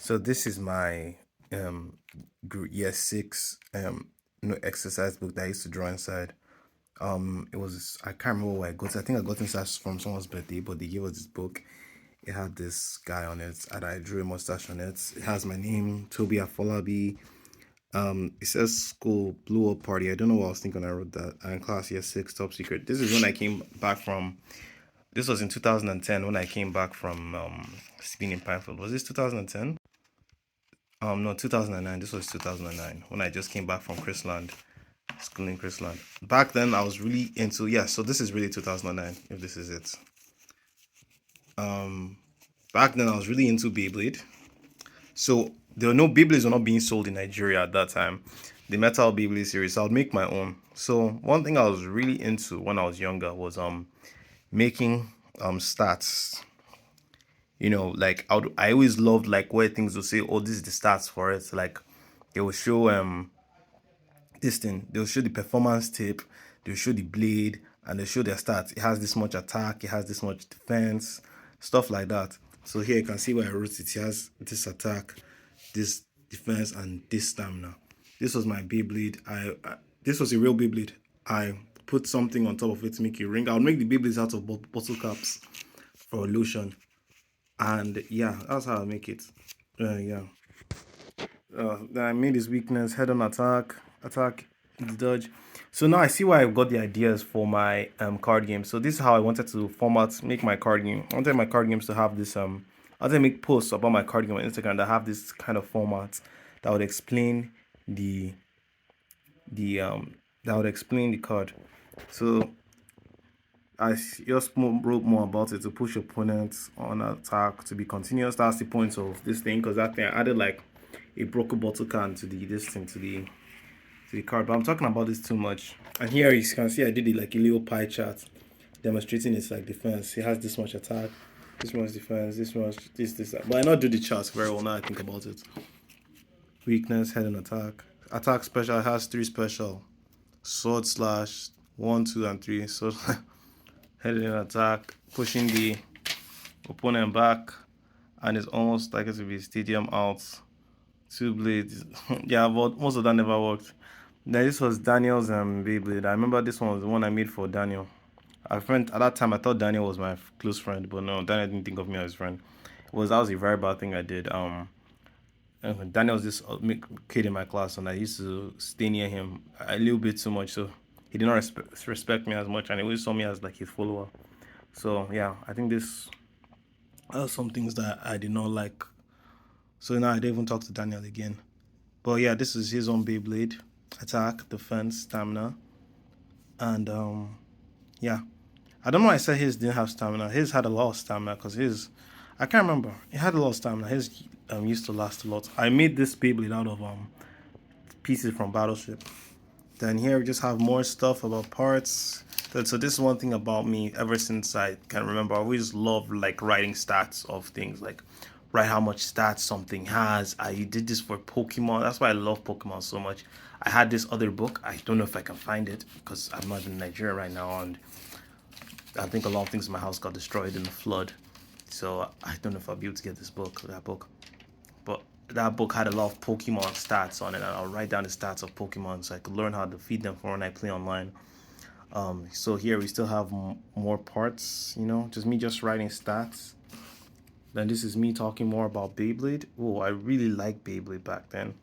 So this is my year six exercise book that I used to draw inside. It was I can't remember where I got it. I think I got it from someone's birthday, but they gave us this book. It had this guy on it, and I drew a mustache on it. It has my name, Toby Afolabi. It says school blew up party. I don't know what I was thinking when I wrote that. And class year six, top secret. This is when I came back from. This was in 2010 when I came back from being in Pinefield. Was this 2010? No, 2009. This was 2009 when I just came back from Chrisland, school in Chrisland. Back then, I was really into, yeah, so this is really 2009, if this is it. Um, Back then, I was really into Beyblade. So there were no Beyblades were not being sold in Nigeria at that time. The Metal Beyblade series, so I would make my own. So one thing I was really into when I was younger was making stats. Like I always loved like where things will say, oh, this is the stats for it. Like they will show this thing, they'll show the performance tape, they'll show the blade, and they'll show their stats. It has this much attack, it has this much defense, stuff like that. So here you can see where I wrote it. It has this attack, this defense, and this stamina. This was my Beyblade. This was a real Beyblade. I put something on top of it to make a ring. I'll make the Beyblades out of bottle caps for illusion. And yeah, that's how I make it. Yeah. Then I made his weakness, head on attack, dodge. So now I see why I got the ideas for my card game. So this is how I wanted to make my card game. I wanted my card games to have this I wanted to make posts about my card game on Instagram that have this kind of format that would explain the that would explain the card. So I just wrote more about it to push opponents on attack to be continuous. That's the point of this thing, because that thing I added like a broken bottle can to the card. But I'm talking about this too much. And here you can see I did it like a little pie chart demonstrating its like defense. It has this much attack, this much defense, this much this that. But I not do the charts very well now I think about it. Weakness, head and attack. Attack special has 3 special. Sword slash 1, 2, and 3. So head and attack, pushing the opponent back, and it's almost like it to be stadium out. 2 blades. Yeah, but most of that never worked. Then this was Daniel's Beyblade. I remember this one was the one I made for Daniel. A friend at that time I thought Daniel was my close friend, but no, Daniel didn't think of me as his friend. That was a very bad thing I did. Daniel was this kid in my class, and I used to stay near him a little bit too much, so he did not respect me as much, and he always saw me as like his follower. So yeah, I think this are some things that I did not like. So now I don't even talk to Daniel again. But yeah, this is his own Beyblade. Attack, defense, stamina. And yeah. I don't know why I said his didn't have stamina. His had a lot of stamina because I can't remember. It had a lot of stamina. His used to last a lot. I made this Beyblade out of pieces from Battleship. Then here we just have more stuff about parts. So this is one thing about me ever since I can remember. I always loved like writing stats of things, like write how much stats something has. I did this for Pokemon. That's why I love Pokemon so much. I had this other book. I don't know if I can find it because I'm not in Nigeria right now, and I think a lot of things in my house got destroyed in the flood. So I don't know if I'll be able to get that book. But that book had a lot of Pokemon stats on it, and I'll write down the stats of Pokemon so I could learn how to feed them for when I play online. So here we still have more parts, just writing stats. Then this is me talking more about Beyblade. Oh, I really liked Beyblade back then.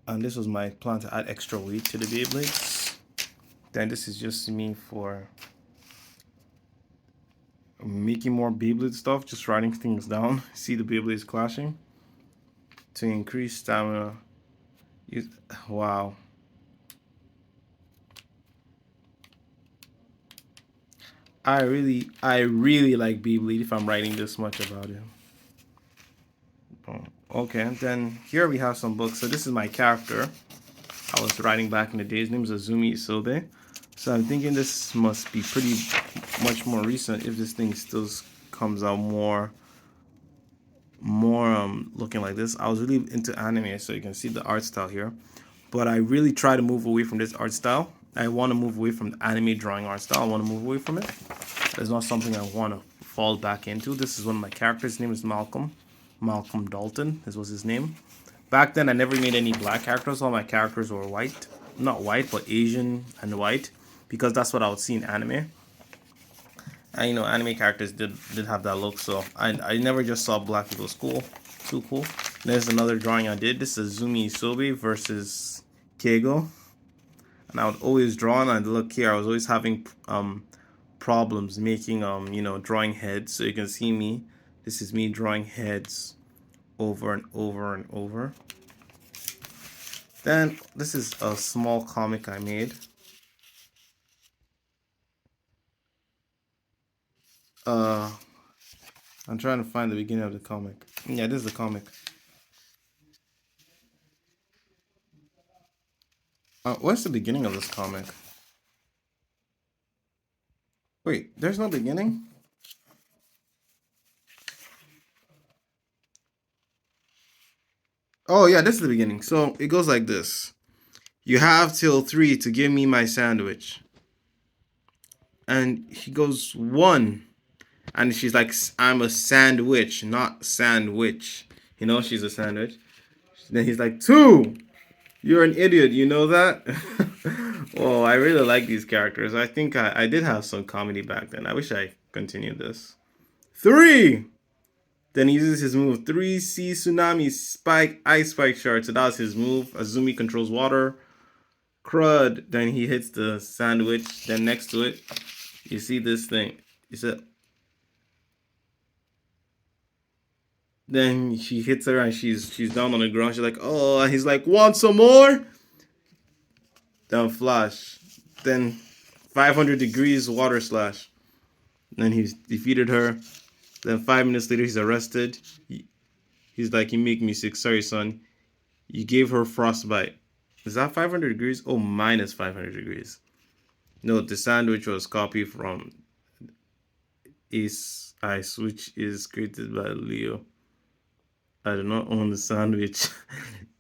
And this was my plan to add extra weight to the Beyblade. Then this is just me for making more Beyblade stuff, just writing things down. See the Beyblades clashing. To increase stamina. Wow. I really like Beyblade if I'm writing this much about it. Okay, then here we have some books. So this is my character I was writing back in the day. His name is Azumi Isobe. So I'm thinking this must be pretty much more recent if this thing still comes out more looking like this. I was really into anime, so you can see the art style here. But I really try to move away from this art style. I want to move away from the anime drawing art style. I want to move away from it. It's not something I want to fall back into. This is one of my characters. His name is Malcolm. Malcolm Dalton. This was his name. Back then, I never made any black characters. All my characters were white. Not white, but Asian and white. Because that's what I would see in anime. And, you know, anime characters did have that look. So, I never just saw black. It was cool. Too cool. There's another drawing I did. This is Zumi Isobe versus Keigo. And I would always draw, and look here, I was always having problems making you know, drawing heads. So you can see me. This is me drawing heads over and over and over. Then this is a small comic I made. I'm trying to find the beginning of the comic. Yeah, this is the comic. What's the beginning of this comic? Wait, there's no beginning? Oh yeah, this is the beginning. So it goes like this. You have till 3 to give me my sandwich. And he goes 1. And she's like, I'm a sandwich, not sandwich. You know, she's a sandwich. Then he's like, 2. You're an idiot, you know that? Oh, I really like these characters. I think I did have some comedy back then. I wish I continued this. 3! Then he uses his move. 3 sea tsunami spike ice spike shard. So that's his move. Azumi controls water. Crud. Then he hits the sandwich. Then next to it, you see this thing. You said. Then she hits her and she's down on the ground. She's like, oh, and he's like, want some more? Then flash. Then 500 degrees water slash. Then he's defeated her. Then 5 minutes later, he's arrested. He's like, you make me sick. Sorry, son. You gave her frostbite. Is that 500 degrees? Oh, minus 500 degrees. No, the sandwich was copied from Ace Ice, which is created by Leo. I do not own the sandwich.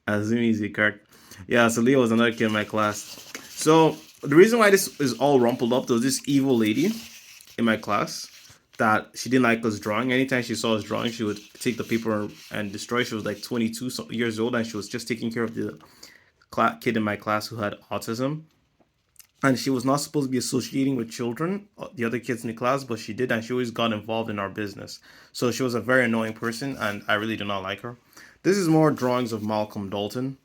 Azumi is a character. Yeah, so Leo was another kid in my class. So the reason why this is all rumpled up, there was this evil lady in my class that she didn't like us drawing. Anytime she saw us drawing, she would take the paper and destroy. She was like 22 years old, and she was just taking care of the kid in my class who had autism. And she was not supposed to be associating with children, the other kids in the class, but she did, and she always got involved in our business. So she was a very annoying person, and I really did not like her. This is more drawings of Malcolm Dalton.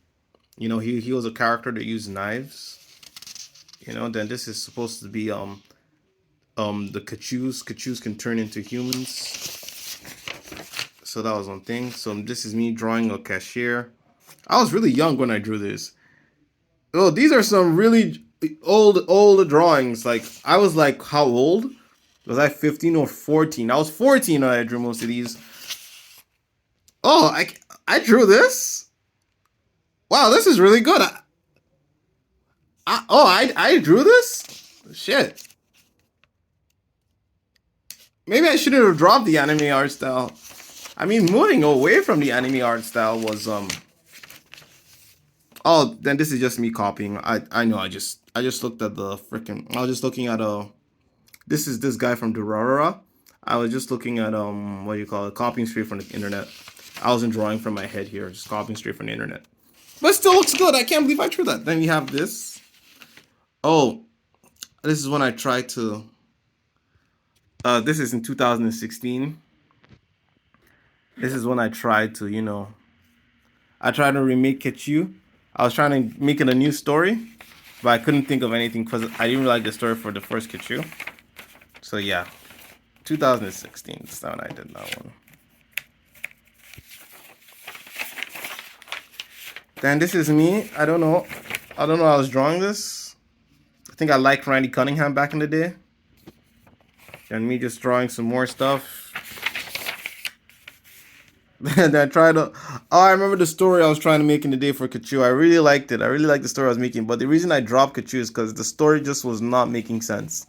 You know, he was a character that used knives. You know, then this is supposed to be the Kachus. Kachus can turn into humans. So that was one thing. So this is me drawing a cashier. I was really young when I drew this. Oh, these are some really old drawings. Like, I was like, how old? Was I 15 or 14? I was 14 when I drew most of these. Oh, I drew this? Wow, this is really good. I drew this? Shit. Maybe I shouldn't have dropped the anime art style. I mean, moving away from the anime art style was oh, then this is just me copying. I know. I just looked at the freaking. I was just looking at this is this guy from Durarara. I was just looking at what do you call it? Copying straight from the internet. I wasn't drawing from my head here, just copying straight from the internet. But it still looks good. I can't believe I drew that. Then you have this. Oh, this is when I tried to. This is in 2016. This is when I tried to, you know, I tried to remake Kechu. I was trying to make it a new story, but I couldn't think of anything because I didn't like the story for the first Kechu. So yeah, 2016. That's when I did that one. Then this is me. I don't know. I was drawing this. I think I liked Randy Cunningham back in the day. And me just drawing some more stuff. And I tried to. Oh, I remember the story I was trying to make in the day for Kechu. I really liked it. I really liked the story I was making. But the reason I dropped Kechu is because the story just was not making sense.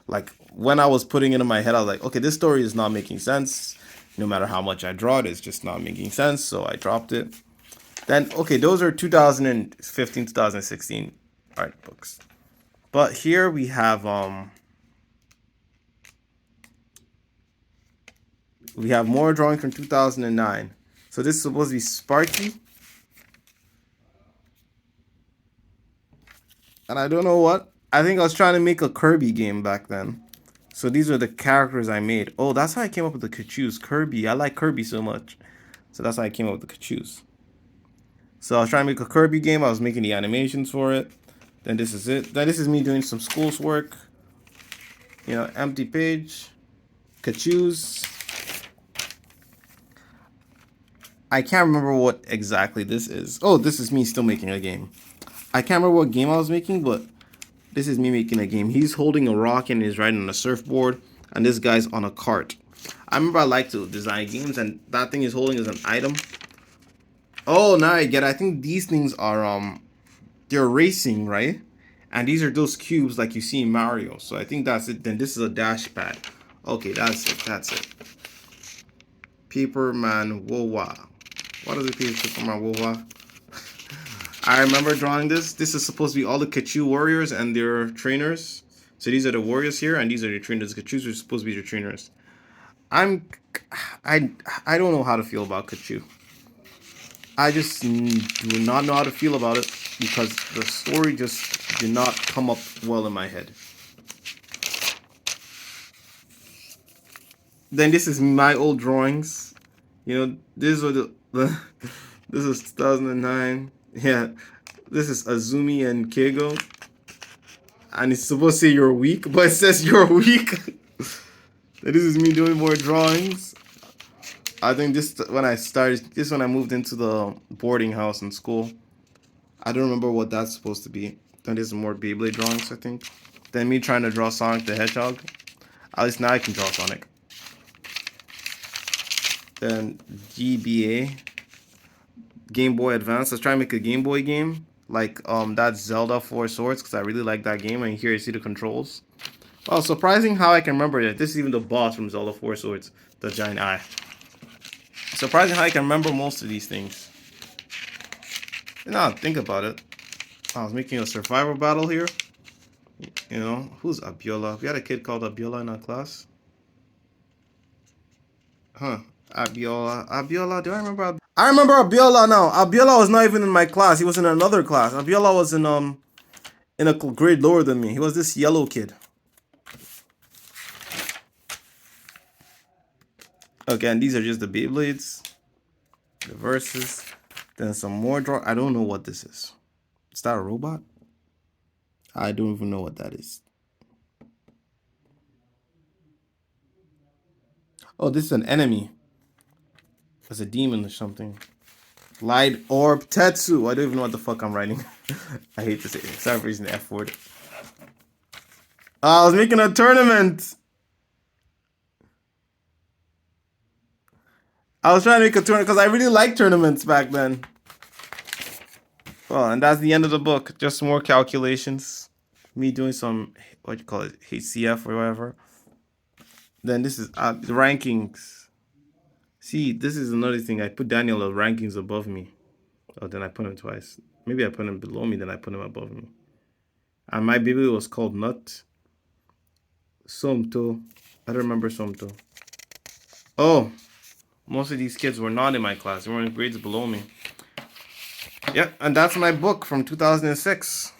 Like, when I was putting it in my head, I was like, okay, this story is not making sense. No matter how much I draw it, it's just not making sense. So I dropped it. Then, okay, those are 2015, 2016 art books. But here we have more drawings from 2009. So this is supposed to be Sparky. And I don't know what. I think I was trying to make a Kirby game back then. So these are the characters I made. Oh, that's how I came up with the Kachus. Kirby. I like Kirby so much. So that's how I came up with the Kachus. So I was trying to make a Kirby game. I was making the animations for it. Then this is it. Then this is me doing some school's work. You know, empty page. Kachus. I can't remember what exactly this is. Oh, this is me still making a game. I can't remember what game I was making, but this is me making a game. He's holding a rock and he's riding on a surfboard, and this guy's on a cart. I remember I like to design games, and that thing he's holding is an item. Oh, now I get it. I think these things are they're racing, right? And these are those cubes like you see in Mario. So I think that's it. Then this is a dash pad. Okay, that's it. That's it. Paperman Wowa. What does it mean, Paperman Wowa? I remember drawing this. This is supposed to be all the Kachu warriors and their trainers. So these are the warriors here, and these are the trainers. The Kachus are supposed to be the trainers. I don't know how to feel about Kachu. I just do not know how to feel about it because the story just did not come up well in my head. Then this is my old drawings. You know, these are the this is 2009. Yeah, this is Azumi and Keigo. And it's supposed to say you're weak, but it says you're weak. This is me doing more drawings. I think this when I moved into the boarding house in school. I don't remember what that's supposed to be. Then there's more Beyblade drawings, I think. Then me trying to draw Sonic the Hedgehog. At least now I can draw Sonic. Then GBA. Game Boy Advance. Let's try and make a Game Boy game. Like that Zelda 4 Swords, because I really like that game. And here you see the controls. Oh, surprising how I can remember it. This is even the boss from Zelda 4 Swords, the giant eye. Surprising how I can remember most of these things. Now think about it. I was making a survival battle here. You know, who's Abiola? We had a kid called Abiola in our class. Huh. Abiola. Abiola, do I remember? I remember Abiola now. Abiola was not even in my class. He was in another class. Abiola was in a grade lower than me. He was this yellow kid. Okay, and these are just the Beyblades. The verses. Then some more draw. I don't know what this is. Is that a robot? I don't even know what that is. Oh, this is an enemy. It's a demon or something. Light Orb Tetsu. I don't even know what the fuck I'm writing. I hate to say it. Sorry for using the F word. I was making a tournament. I was trying to make a tournament because I really liked tournaments back then. Well, and that's the end of the book. Just more calculations. Me doing some, what you call it, HCF or whatever. Then this is the rankings. See, this is another thing. I put Daniel of rankings above me. Oh, then I put him twice. Maybe I put him below me, then I put him above me. And my baby was called Nut. Somto. I don't remember Somto. Oh, most of these kids were not in my class. They were in grades below me. Yeah, and that's my book from 2006.